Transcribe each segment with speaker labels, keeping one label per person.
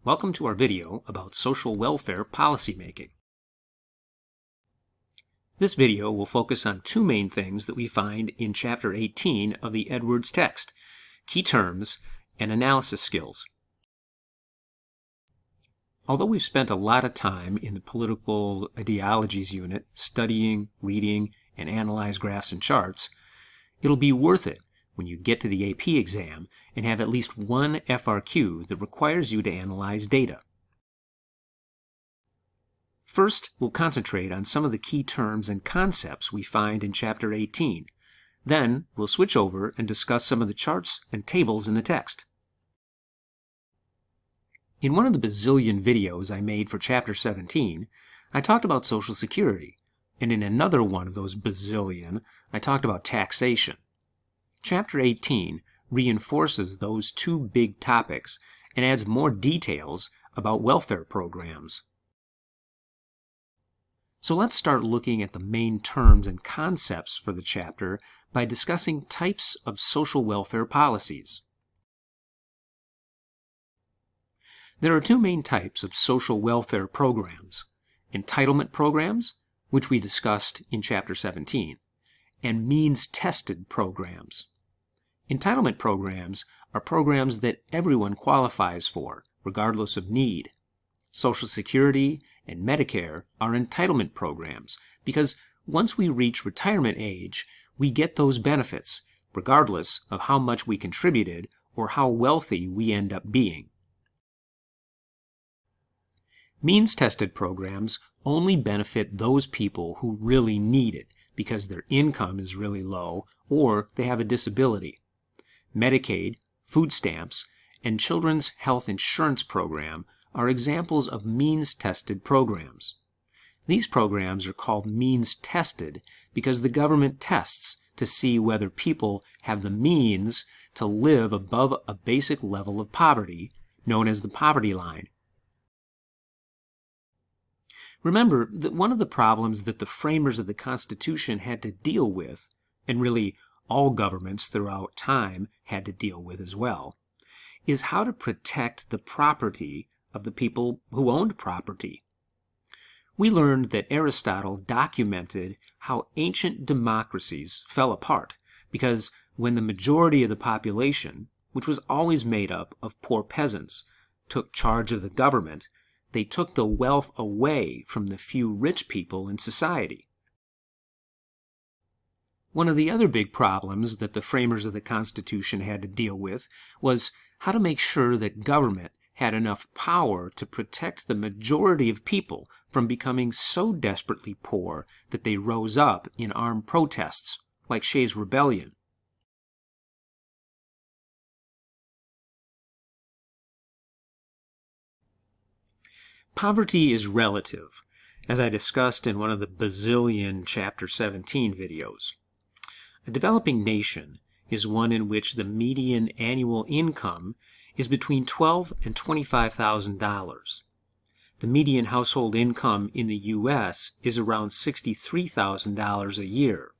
Speaker 1: Welcome to our video about social welfare policymaking. This video will focus on two main things that we find in Chapter 18 of the Edwards text: key terms and analysis skills. Although we've spent a lot of time in the political ideologies unit studying, reading, and analyze graphs and charts, it'll be worth it when you get to the AP exam and have at least one FRQ that requires you to analyze data. First, we'll concentrate on some of the key terms and concepts we find in Chapter 18. Then, we'll switch over and discuss some of the charts and tables in the text. In one of the bazillion videos I made for Chapter 17, I talked about Social Security, and in another one of those bazillion, I talked about taxation. Chapter 18 reinforces those two big topics and adds more details about welfare programs. So let's start looking at the main terms and concepts for the chapter by discussing types of social welfare policies. There are two main types of social welfare programs: entitlement programs, which we discussed in Chapter 17, and means-tested programs. Entitlement programs are programs that everyone qualifies for, regardless of need. Social Security and Medicare are entitlement programs because once we reach retirement age, we get those benefits, regardless of how much we contributed or how wealthy we end up being. Means-tested programs only benefit those people who really need it because their income is really low or they have a disability. Medicaid, food stamps, and Children's Health Insurance Program are examples of means-tested programs. These programs are called means-tested because the government tests to see whether people have the means to live above a basic level of poverty, known as the poverty line. Remember that one of the problems that the framers of the Constitution had to deal with, and really all governments throughout time had to deal with as well, is how to protect the property of the people who owned property. We learned that Aristotle documented how ancient democracies fell apart because when the majority of the population, which was always made up of poor peasants, took charge of the government, they took the wealth away from the few rich people in society. One of the other big problems that the framers of the Constitution had to deal with was how to make sure that government had enough power to protect the majority of people from becoming so desperately poor that they rose up in armed protests, like Shays' Rebellion. Poverty is relative, as I discussed in one of the bazillion Chapter 17 videos. A developing nation is one in which the median annual income is between $12,000 and $25,000. The median household income in the U.S. is around $63,000 a year.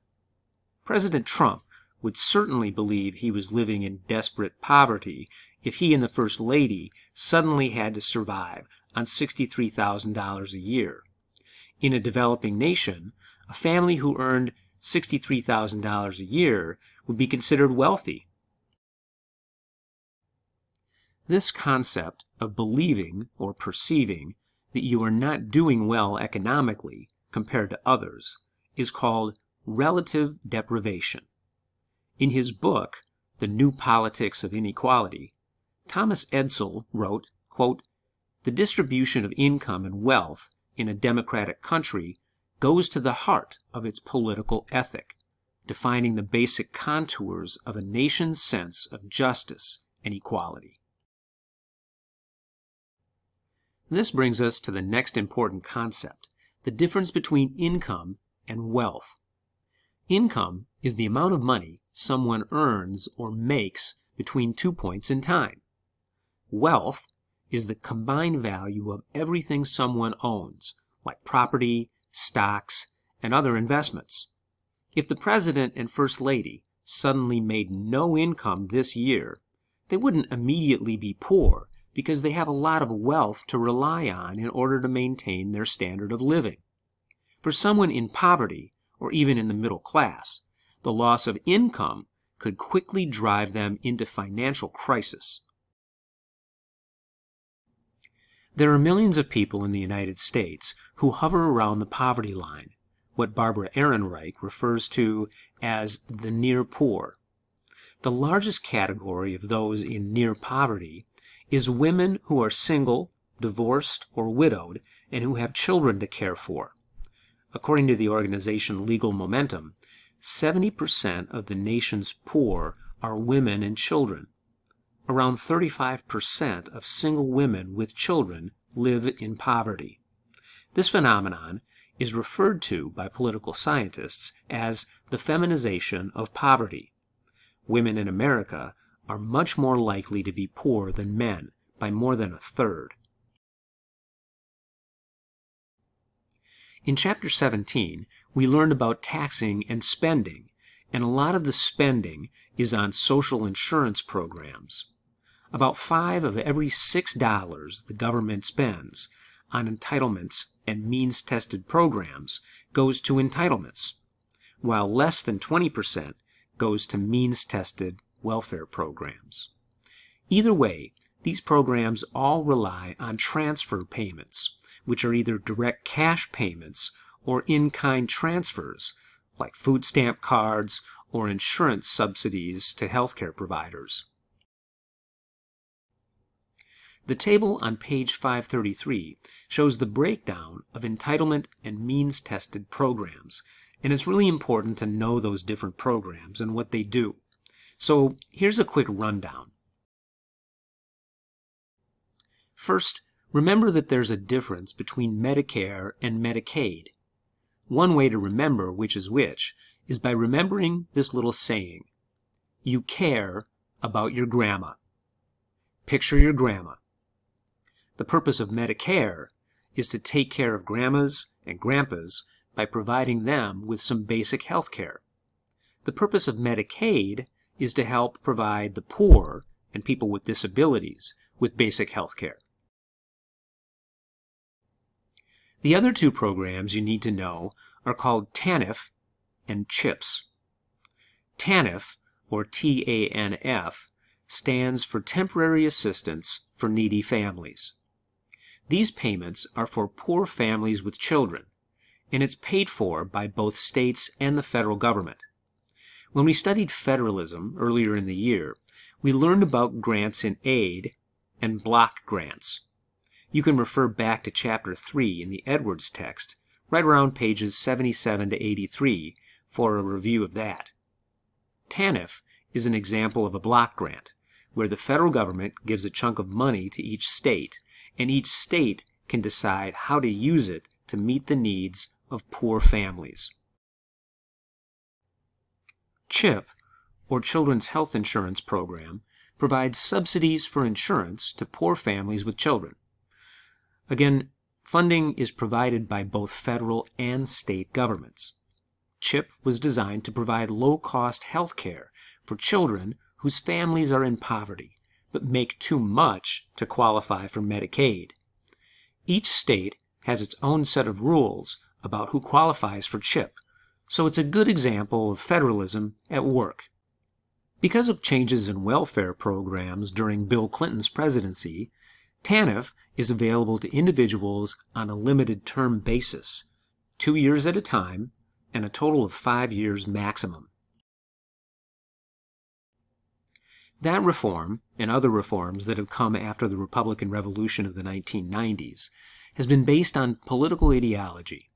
Speaker 1: President Trump would certainly believe he was living in desperate poverty if he and the First Lady suddenly had to survive on $63,000 a year. In a developing nation, a family who earned $63,000 a year would be considered wealthy. This concept of believing or perceiving that you are not doing well economically compared to others is called relative deprivation. In his book, The New Politics of Inequality, Thomas Edsall wrote, quote, "The distribution of income and wealth in a democratic country goes to the heart of its political ethic, defining the basic contours of a nation's sense of justice and equality." This brings us to the next important concept, the difference between income and wealth. Income is the amount of money someone earns or makes between 2 points in time. Wealth is the combined value of everything someone owns, like property, stocks, and other investments. If the President and First Lady suddenly made no income this year, they wouldn't immediately be poor because they have a lot of wealth to rely on in order to maintain their standard of living. For someone in poverty, or even in the middle class, the loss of income could quickly drive them into financial crisis. There are millions of people in the United States who hover around the poverty line, what Barbara Ehrenreich refers to as the near poor. The largest category of those in near poverty is women who are single, divorced, or widowed, and who have children to care for. According to the organization Legal Momentum, 70% of the nation's poor are women and children. Around 35% of single women with children live in poverty. This phenomenon is referred to by political scientists as the feminization of poverty. Women in America are much more likely to be poor than men, by more than a third. In Chapter 17, we learned about taxing and spending, and a lot of the spending is on social insurance programs. About 5 of every $6 the government spends on entitlements and means-tested programs goes to entitlements, while less than 20% goes to means-tested welfare programs. Either way, these programs all rely on transfer payments, which are either direct cash payments or in-kind transfers, like food stamp cards or insurance subsidies to healthcare providers. The table on page 533 shows the breakdown of entitlement and means-tested programs, and it's really important to know those different programs and what they do. So here's a quick rundown. First, remember that there's a difference between Medicare and Medicaid. One way to remember which is by remembering this little saying: you care about your grandma. Picture your grandma. The purpose of Medicare is to take care of grandmas and grandpas by providing them with some basic health care. The purpose of Medicaid is to help provide the poor and people with disabilities with basic health care. The other two programs you need to know are called TANF and CHIPS. TANF, or TANF, stands for Temporary Assistance for Needy Families. These payments are for poor families with children, and it's paid for by both states and the federal government. When we studied federalism earlier in the year, we learned about grants in aid and block grants. You can refer back to Chapter 3 in the Edwards text, right around pages 77 to 83, for a review of that. TANF is an example of a block grant, where the federal government gives a chunk of money to each state, and each state can decide how to use it to meet the needs of poor families. CHIP, or Children's Health Insurance Program, provides subsidies for insurance to poor families with children. Again, funding is provided by both federal and state governments. CHIP was designed to provide low-cost health care for children whose families are in poverty, but make too much to qualify for Medicaid. Each state has its own set of rules about who qualifies for CHIP, so it's a good example of federalism at work. Because of changes in welfare programs during Bill Clinton's presidency, TANF is available to individuals on a limited term basis, 2 years at a time, and a total of 5 years maximum. That reform, and other reforms that have come after the Republican Revolution of the 1990s, has been based on political ideology.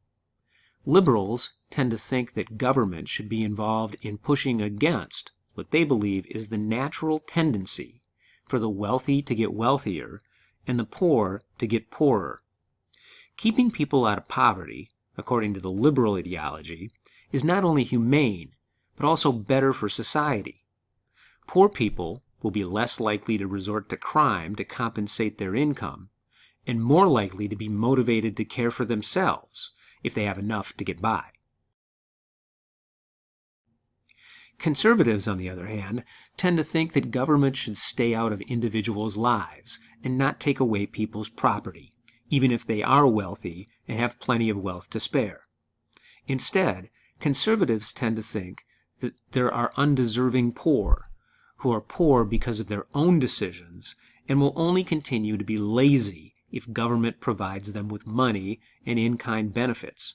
Speaker 1: Liberals tend to think that government should be involved in pushing against what they believe is the natural tendency for the wealthy to get wealthier and the poor to get poorer. Keeping people out of poverty, according to the liberal ideology, is not only humane, but also better for society. Poor people will be less likely to resort to crime to compensate their income, and more likely to be motivated to care for themselves if they have enough to get by. Conservatives, on the other hand, tend to think that government should stay out of individuals' lives and not take away people's property, even if they are wealthy and have plenty of wealth to spare. Instead, conservatives tend to think that there are undeserving poor, who are poor because of their own decisions and will only continue to be lazy if government provides them with money and in-kind benefits.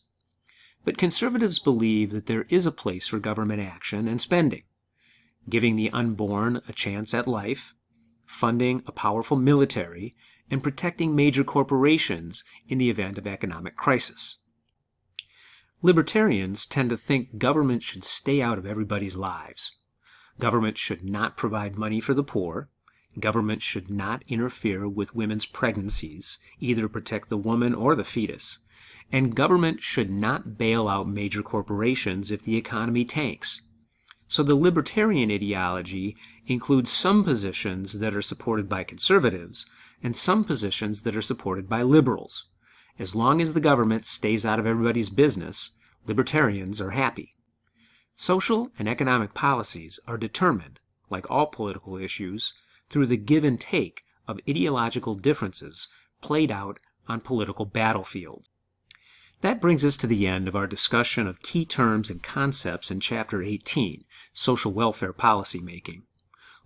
Speaker 1: But conservatives believe that there is a place for government action and spending, giving the unborn a chance at life, funding a powerful military, and protecting major corporations in the event of economic crisis. Libertarians tend to think government should stay out of everybody's lives. Government should not provide money for the poor. Government should not interfere with women's pregnancies, either to protect the woman or the fetus. And government should not bail out major corporations if the economy tanks. So the libertarian ideology includes some positions that are supported by conservatives and some positions that are supported by liberals. As long as the government stays out of everybody's business, libertarians are happy. Social and economic policies are determined, like all political issues, through the give and take of ideological differences played out on political battlefields. That brings us to the end of our discussion of key terms and concepts in Chapter 18, Social Welfare Policy Making.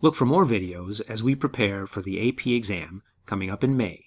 Speaker 1: Look for more videos as we prepare for the AP exam coming up in May.